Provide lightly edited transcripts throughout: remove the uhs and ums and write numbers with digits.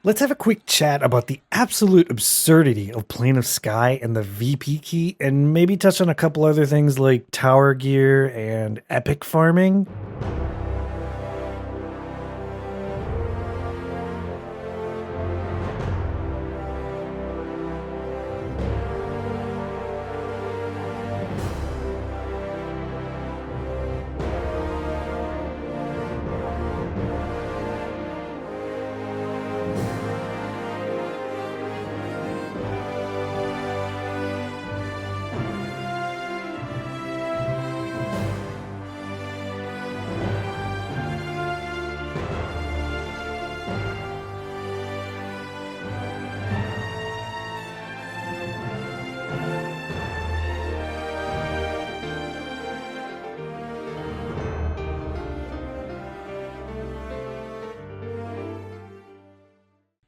Let's have a quick chat about the absolute absurdity of Plane of Sky and the VP key, and maybe touch on a couple other things like tower gear and epic farming.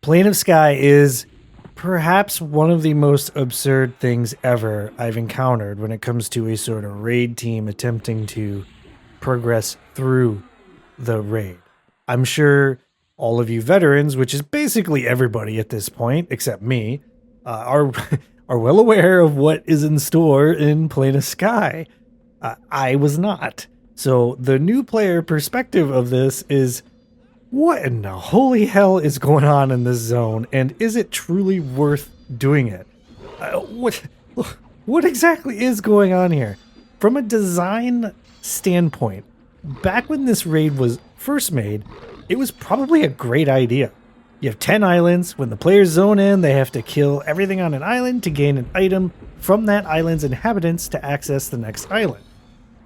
Plane of Sky is perhaps one of the most absurd things ever I've encountered when it comes to a sort of raid team attempting to progress through the raid. I'm sure all of you veterans, which is basically everybody at this point except me, are are well aware of what is in store in Plane of Sky. I was not. So the new player perspective of this is, what in the holy hell is going on in this zone, and is it truly worth doing it? What exactly is going on here? From a design standpoint, back when this raid was first made, it was probably a great idea. You have 10 islands. When the players zone in, they have to kill everything on an island to gain an item from that island's inhabitants to access the next island.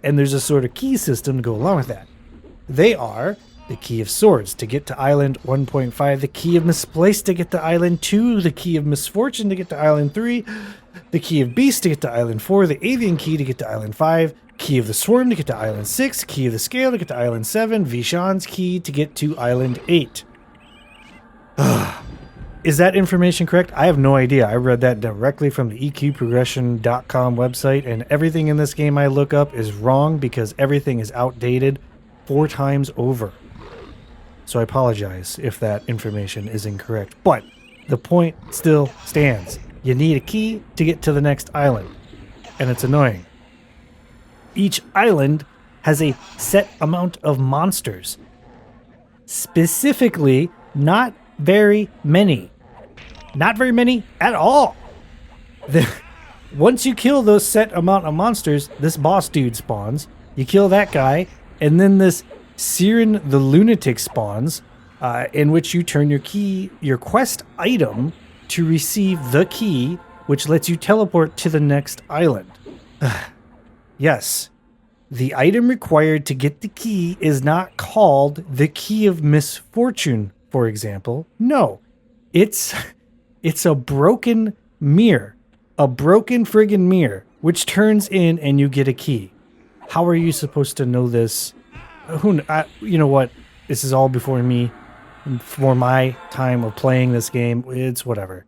And there's a sort of key system to go along with that. They are the key of swords to get to island 1.5, the key of misplaced to get to island 2, the key of misfortune to get to island 3, the key of beast to get to island 4, the avian key to get to island 5, key of the swarm to get to island 6, key of the scale to get to island 7, Vishan's key to get to island 8. Is that information correct? I have no idea. I read that directly from the eqprogression.com website, and everything in this game I look up is wrong because everything is outdated 4 times over. So I apologize if that information is incorrect, but the point still stands. You need a key to get to the next island, and it's annoying. Each island has a set amount of monsters. Specifically, not very many. Not very many at all. Once you kill those set amount of monsters, this boss dude spawns. You kill that guy, and then this Siren the Lunatic spawns, in which you turn your quest item to receive the key, which lets you teleport to the next island. Yes, the item required to get the key is not called the Key of Misfortune, for example. No, it's a broken mirror, a broken friggin' mirror, which turns in and you get a key. How are you supposed to know this? You know what? This is all before me. For my time of playing this game, it's whatever.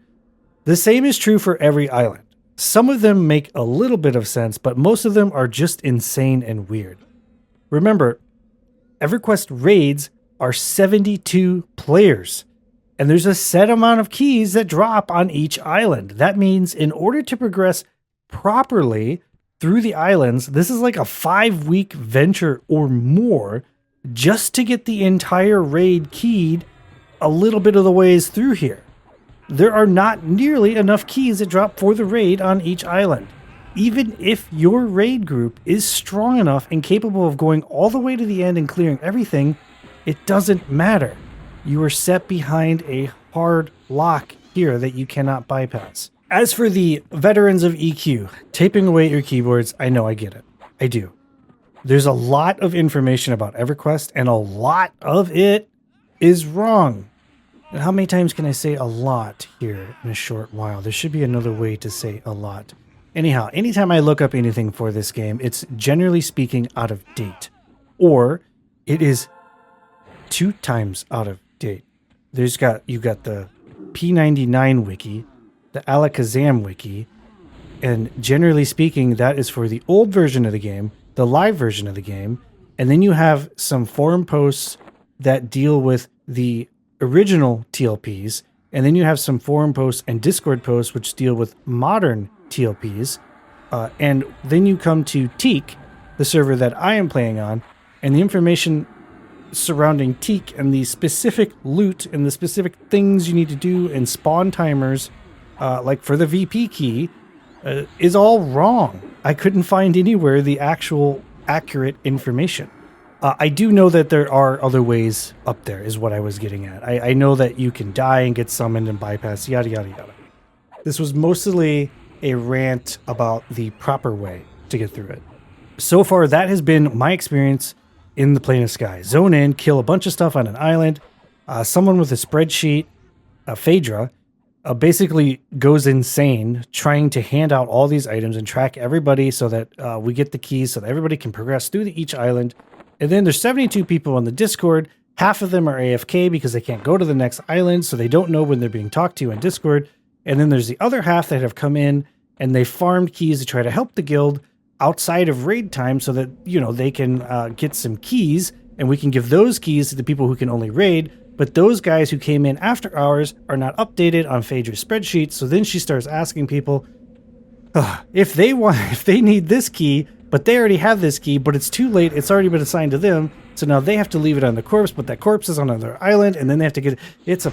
The same is true for every island. Some of them make a little bit of sense, but most of them are just insane and weird. Remember, Everquest raids are 72 players, and there's a set amount of keys that drop on each island. That means in order to progress properly through the islands, this is like a 5-week venture or more just to get the entire raid keyed a little bit of the ways through here. There are not nearly enough keys that drop for the raid on each island. Even if your raid group is strong enough and capable of going all the way to the end and clearing everything, it doesn't matter. You are set behind a hard lock here that you cannot bypass. As for the veterans of EQ, taping away at your keyboards, I know, I get it. I do. There's a lot of information about Everquest, and a lot of it is wrong. And how many times can I say a lot here in a short while? There should be another way to say a lot. Anyhow, anytime I look up anything for this game, it's generally speaking out of date. Or it is 2 times out of date. You got the P99 wiki, the Alakazam wiki, and generally speaking, that is for the old version of the game, the live version of the game, and then you have some forum posts that deal with the original TLPs, and then you have some forum posts and Discord posts which deal with modern TLPs. And then you come to Teek, the server that I am playing on, and the information surrounding Teek and the specific loot and the specific things you need to do and spawn timers, like for the VP key, is all wrong. I couldn't find anywhere the actual accurate information. I do know that there are other ways up there, is what I was getting at. I know that you can die and get summoned and bypass, yada, yada, yada. This was mostly a rant about the proper way to get through it. So far, that has been my experience in the Plane of Sky. Zone in, kill a bunch of stuff on an island. Someone with a spreadsheet, Phaedra, basically goes insane trying to hand out all these items and track everybody so that we get the keys so that everybody can progress through each island. And then there's 72 people on the Discord. Half of them are AFK because they can't go to the next island, so they don't know when they're being talked to in Discord. And then there's the other half that have come in and they farmed keys to try to help the guild outside of raid time so that, you know, they can get some keys and we can give those keys to the people who can only raid. But those guys who came in after hours are not updated on Phaedra's spreadsheet. So then she starts asking people if they need this key, but they already have this key, but it's too late. It's already been assigned to them. So now they have to leave it on the corpse, but that corpse is on another island, and then they have to get it's a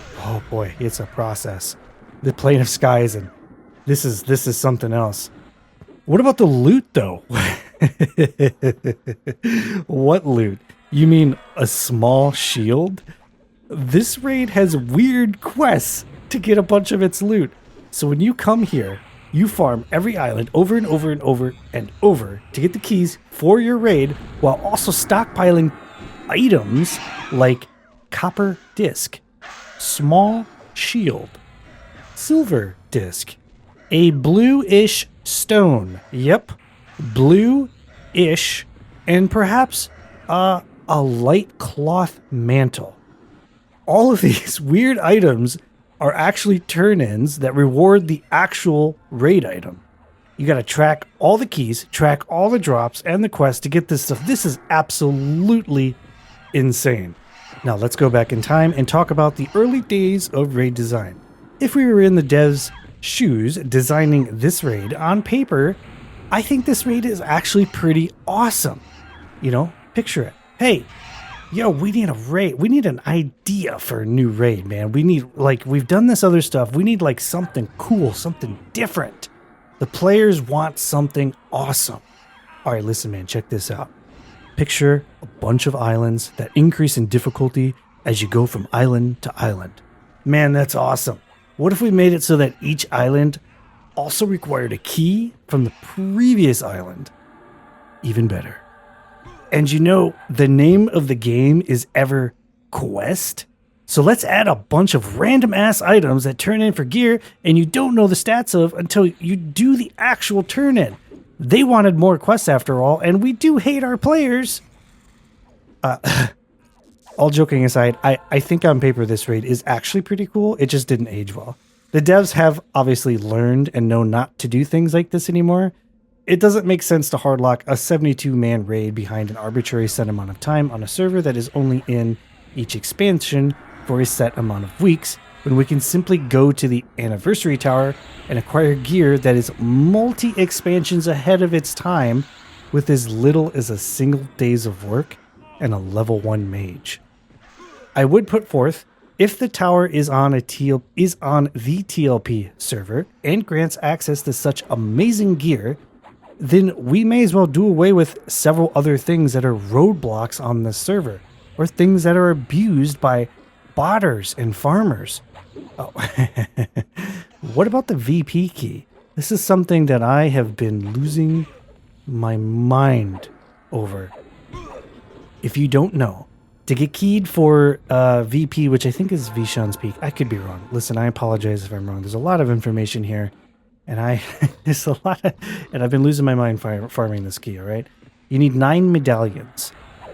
process. The Plane of Skies, and this is something else. What about the loot though? What loot? You mean a small shield? This raid has weird quests to get a bunch of its loot. So when you come here, you farm every island over and over and over and over to get the keys for your raid while also stockpiling items like copper disc, small shield, silver disc, a blue-ish stone. Yep, blue-ish, and perhaps a light cloth mantle. All of these weird items are actually turn-ins that reward the actual raid item. You got to track all the keys, track all the drops, and the quests to get this stuff. This is absolutely insane. Now let's go back in time and talk about the early days of raid design. If we were in the devs' shoes designing this raid on paper, I think this raid is actually pretty awesome. You know, picture it. Hey, yo, we need a raid. We need an idea for a new raid, man. We need, like, we've done this other stuff. We need, like, something cool, something different. The players want something awesome. All right, listen, man, check this out. Picture a bunch of islands that increase in difficulty as you go from island to island. Man, that's awesome. What if we made it so that each island also required a key from the previous island? Even better. And you know, the name of the game is Everquest. So let's add a bunch of random ass items that turn in for gear and you don't know the stats of until you do the actual turn in. They wanted more quests after all, and we do hate our players. All joking aside, I think on paper this raid is actually pretty cool. It just didn't age well. The devs have obviously learned and know not to do things like this anymore. It doesn't make sense to hardlock a 72-man raid behind an arbitrary set amount of time on a server that is only in each expansion for a set amount of weeks, when we can simply go to the anniversary tower and acquire gear that is multi-expansions ahead of its time with as little as a single days of work and a level 1 mage. I would put forth, if the tower is on the TLP server and grants access to such amazing gear, then we may as well do away with several other things that are roadblocks on the server, or things that are abused by botters and farmers. Oh. What about the VP key? This is something that I have been losing my mind over. If you don't know, to get keyed for VP, which I think is Vishan's Peak, I could be wrong. Listen, I apologize if I'm wrong. There's a lot of information here, and there's a lot of, and I've been losing my mind farming this key. All right, you need 9 medallions,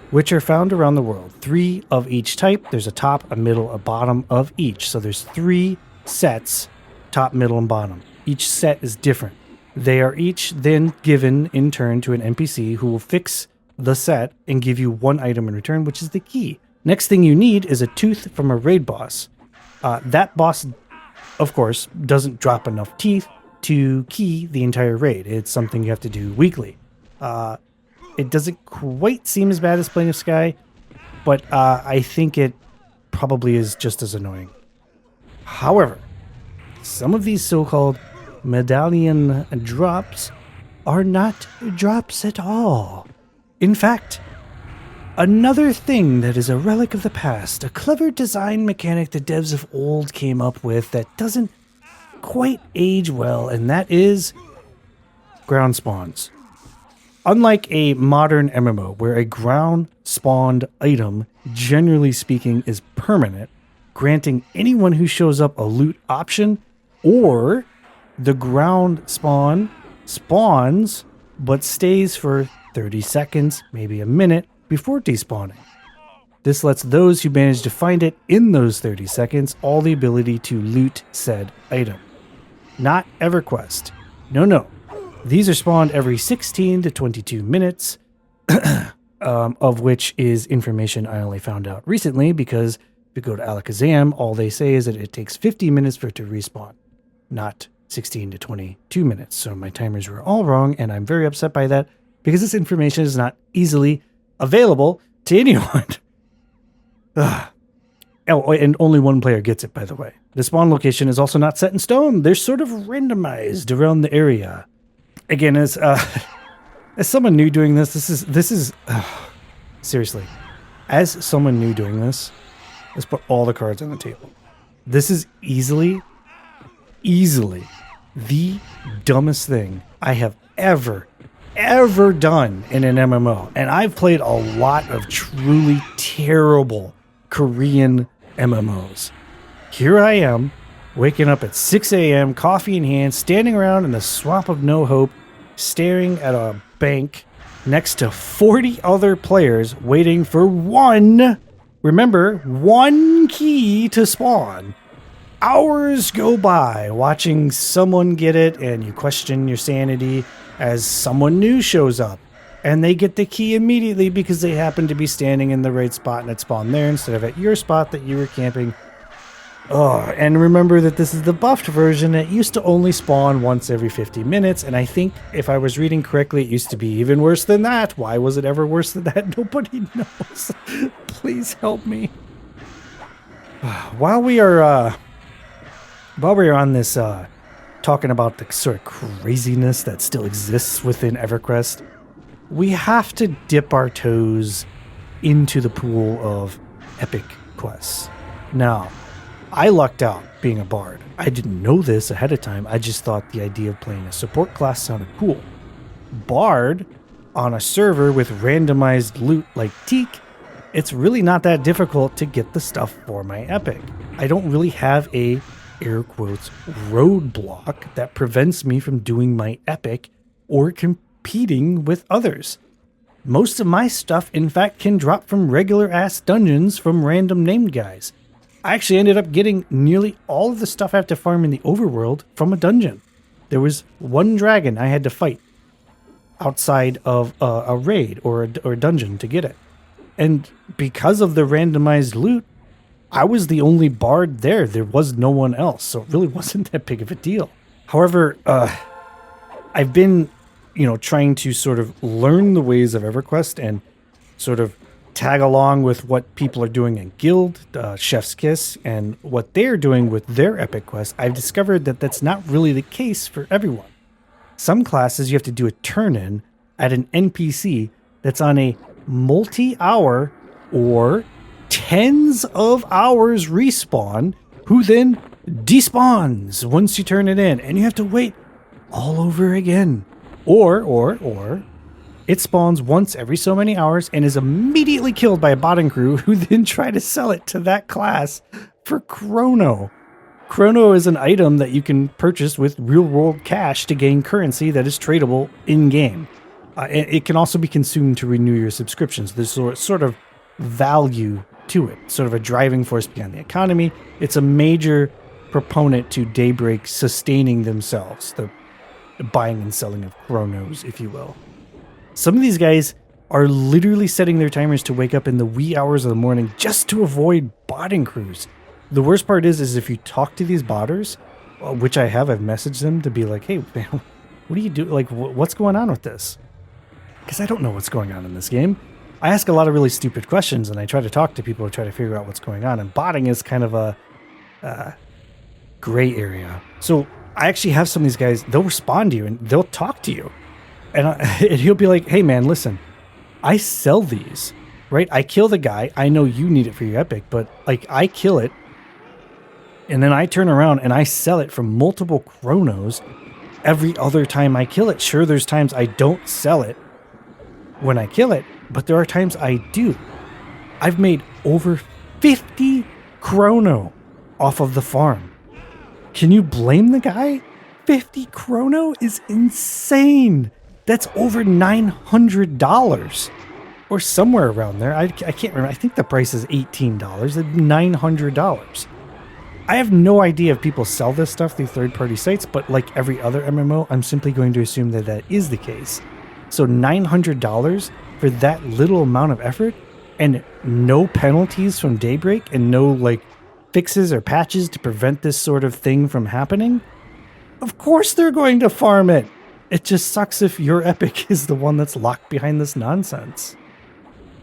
which are found around the world. 3 of each type. There's a top, a middle, a bottom of each. So there's 3 sets, top, middle, and bottom. Each set is different. They are each then given in turn to an NPC who will fix the set and give you 1 item in return, which is the key. Next thing you need is a tooth from a raid boss. That boss, of course, doesn't drop enough teeth to key the entire raid. It's something you have to do weekly. It doesn't quite seem as bad as Plane of Sky, but I think it probably is just as annoying. However, some of these so-called medallion drops are not drops at all. In fact, another thing that is a relic of the past, a clever design mechanic the devs of old came up with that doesn't quite age well, and that is ground spawns. Unlike a modern MMO where a ground spawned item, generally speaking, is permanent, granting anyone who shows up a loot option, or the ground spawn spawns but stays for 30 seconds, maybe a minute, before despawning. This lets those who manage to find it in those 30 seconds all the ability to loot said item. Not Everquest. No. These are spawned every 16 to 22 minutes, of which is information I only found out recently because if you go to Alakazam, all they say is that it takes 50 minutes for it to respawn, not 16 to 22 minutes. So my timers were all wrong, and I'm very upset by that because this information is not easily available to anyone. Oh, and only one player gets it, by the way. The spawn location is also not set in stone. They're sort of randomized around the area. Again, as someone new doing this is seriously, as someone new doing this, let's put all the cards on the table. This is easily the dumbest thing I have ever done in an MMO. And I've played a lot of truly terrible Korean MMOs. Here I am, waking up at 6 a.m., coffee in hand, standing around in the swamp of no hope, staring at a bank next to 40 other players waiting for one key to spawn. Hours go by watching someone get it, and you question your sanity as someone new shows up. And they get the key immediately because they happen to be standing in the right spot and it spawned there instead of at your spot that you were camping. Oh, and remember that this is the buffed version. It used to only spawn once every 50 minutes, and I think if I was reading correctly, it used to be even worse than that. Why was it ever worse than that? Nobody knows. Please help me. While we are on this talking about the sort of craziness that still exists within Everquest, we have to dip our toes into the pool of epic quests. Now, I lucked out being a bard. I didn't know this ahead of time. I just thought the idea of playing a support class sounded cool. Bard, on a server with randomized loot like Teek, it's really not that difficult to get the stuff for my epic. I don't really have a, air quotes, roadblock that prevents me from doing my epic or competing with others. Most of my stuff, in fact, can drop from regular-ass dungeons from random named guys. I actually ended up getting nearly all of the stuff I have to farm in the overworld from a dungeon. There was one dragon I had to fight outside of a raid or a dungeon to get it. And because of the randomized loot, I was the only bard there. There was no one else, so it really wasn't that big of a deal. However, I've been, trying to sort of learn the ways of Everquest and sort of tag along with what people are doing in Guild, Chef's Kiss, and what they're doing with their epic quests. I've discovered that that's not really the case for everyone. Some classes you have to do a turn-in at an NPC that's on a multi-hour or tens of hours respawn, who then despawns once you turn it in, and you have to wait all over again. Or it spawns once every so many hours and is immediately killed by a botting crew who then try to sell it to that class for chrono. Chrono is an item that you can purchase with real-world cash to gain currency that is tradable in-game. It can also be consumed to renew your subscriptions. There's sort of value to it, sort of a driving force behind the economy. It's a major proponent to Daybreak sustaining themselves, the buying and selling of chronos, if you will. Some of these guys are literally setting their timers to wake up in the wee hours of the morning just to avoid botting crews. The worst part is if you talk to these botters, which I've messaged them to be like, hey, man, what do you do? Like, what's going on with this? Because I don't know what's going on in this game. I ask a lot of really stupid questions, and I try to talk to people to try to figure out what's going on. And botting is kind of a gray area. So I actually have some of these guys, they'll respond to you, and they'll talk to you. And he'll be like, hey, man, listen, I sell these, right? I kill the guy. I know you need it for your epic, but like I kill it, and then I turn around and I sell it for multiple chronos every other time I kill it. Sure, there's times I don't sell it when I kill it, but there are times I do. I've made over 50 chrono off of the farm. Can you blame the guy? 50 chrono is insane. That's over $900 or somewhere around there. I can't remember. I think the price is $18. It's $900. I have no idea if people sell this stuff through third-party sites, but like every other MMO, I'm simply going to assume that that is the case. So $900 for that little amount of effort and no penalties from Daybreak and no like fixes or patches to prevent this sort of thing from happening? Of course they're going to farm it. It just sucks if your epic is the one that's locked behind this nonsense.